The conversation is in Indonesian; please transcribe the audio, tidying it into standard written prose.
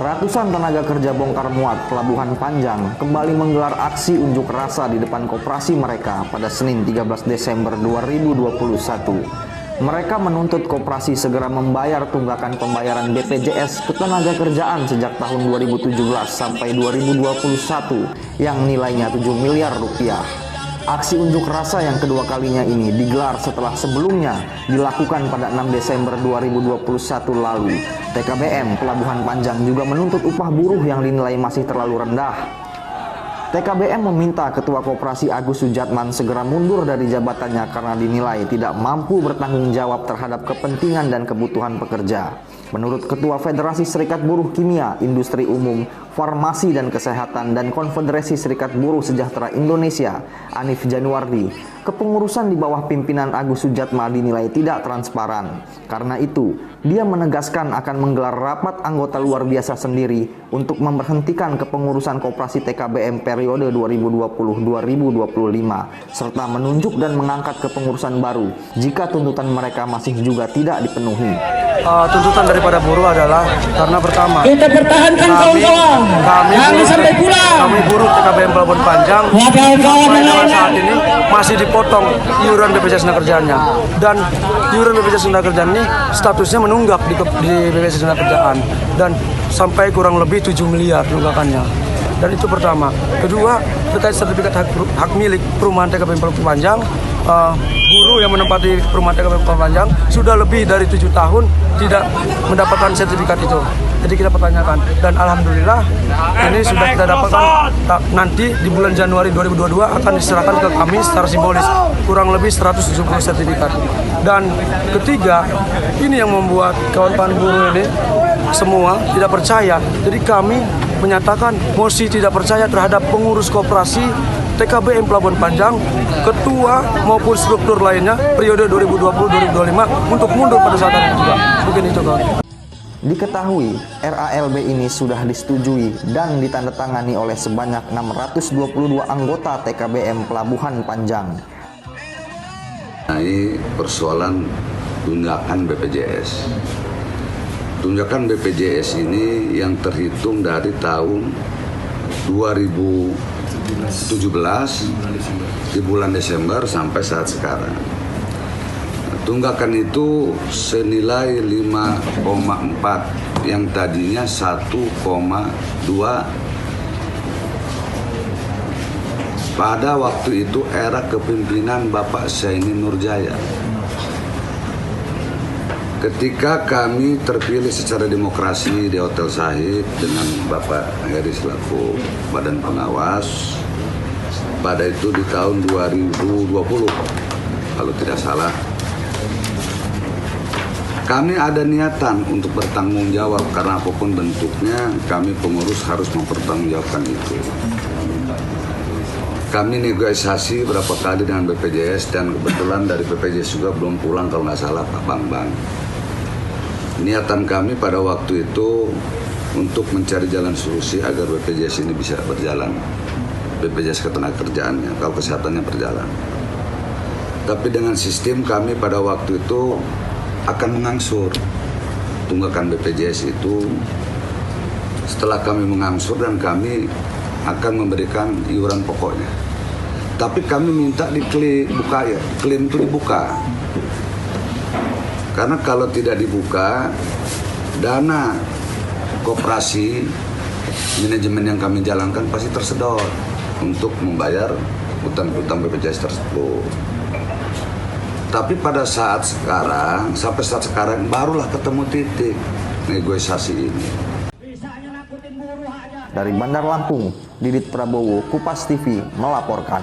Ratusan tenaga kerja bongkar muat Pelabuhan Panjang kembali menggelar aksi unjuk rasa di depan koperasi mereka pada Senin 13 Desember 2021. Mereka menuntut koperasi segera membayar tunggakan pembayaran BPJS Ketenagakerjaan sejak tahun 2017 sampai 2021 yang nilainya 7 miliar rupiah. Aksi unjuk rasa yang kedua kalinya ini digelar setelah sebelumnya dilakukan pada 6 Desember 2021 lalu. TKBM Pelabuhan Panjang juga menuntut upah buruh yang dinilai masih terlalu rendah. TKBM meminta Ketua Koperasi Agus Sujatman segera mundur dari jabatannya karena dinilai tidak mampu bertanggung jawab terhadap kepentingan dan kebutuhan pekerja. Menurut Ketua Federasi Serikat Buruh Kimia, Industri Umum, Farmasi dan Kesehatan dan Konfederasi Serikat Buruh Sejahtera Indonesia, Anif Januardi, kepengurusan di bawah pimpinan Agus Sujatma dinilai tidak transparan. Karena itu, dia menegaskan akan menggelar rapat anggota luar biasa sendiri untuk memberhentikan kepengurusan koperasi TKBM periode 2020-2025 serta menunjuk dan mengangkat kepengurusan baru jika tuntutan mereka masih juga tidak dipenuhi. Tuntutan daripada buruh adalah karena pertama kita pertahankan kawan-kawan, jangan sampai pulang. Kami buruh TKBM Pelabuhan Panjang sampai dengan saat ini masih dipotong iuran BPJS Ketenagakerjaannya, dan iuran BPJS Ketenagakerjaan ini statusnya menunggak di BPJS Ketenagakerjaan dan sampai kurang lebih 7 miliar tunggakannya. Dan itu pertama. Kedua, terkait sertifikat hak milik perumahan TKBM Pelabuhan Panjang, buruh yang menempati perumahan TKBM Pelabuhan Panjang sudah lebih dari 7 tahun tidak mendapatkan sertifikat itu. Jadi kita pertanyakan, dan alhamdulillah ini sudah kita dapatkan. Nanti di bulan Januari 2022 akan diserahkan ke kami secara simbolis kurang lebih 170 sertifikat. Dan ketiga, ini yang membuat kawan-kawan buruh ini semua tidak percaya. Jadi kami menyatakan mosi tidak percaya terhadap pengurus koperasi TKBM Pelabuhan Panjang, ketua maupun struktur lainnya periode 2020-2025 untuk mundur pada saat itu juga. Mungkin itu kawan. Diketahui, RALB ini sudah disetujui dan ditandatangani oleh sebanyak 622 anggota TKBM Pelabuhan Panjang. Ini persoalan tunjangan BPJS. Tunjangan BPJS ini yang terhitung dari tahun 2017 di bulan Desember sampai saat sekarang. Tunggakan itu senilai 5,4 yang tadinya 1,2 pada waktu itu era kepemimpinan Bapak Saini Nurjaya. Ketika kami terpilih secara demokrasi di Hotel Sahid dengan Bapak Heri selaku Badan Pengawas, pada itu di tahun 2020 kalau tidak salah, kami ada niatan untuk bertanggung jawab karena apapun bentuknya kami pengurus harus mempertanggungjawabkan itu. Kami negosiasi berapa kali dengan BPJS dan kebetulan dari BPJS juga belum pulang kalau nggak salah Pak Bambang. Niatan kami pada waktu itu untuk mencari jalan solusi agar BPJS ini bisa berjalan. BPJS Ketenagakerjaannya, kalau kesehatannya berjalan. Tapi dengan sistem kami pada waktu itu akan mengangsur tunggakan BPJS itu setelah kami mengangsur dan kami akan memberikan iuran pokoknya. Tapi kami minta klaim itu dibuka. Karena kalau tidak dibuka, dana koperasi manajemen yang kami jalankan pasti tersedot untuk membayar utang-utang BPJS tersebut. Tapi pada saat sekarang, sampai saat sekarang barulah ketemu titik negosiasi ini. Dari Bandar Lampung, Didit Prabowo, Kupas TV melaporkan.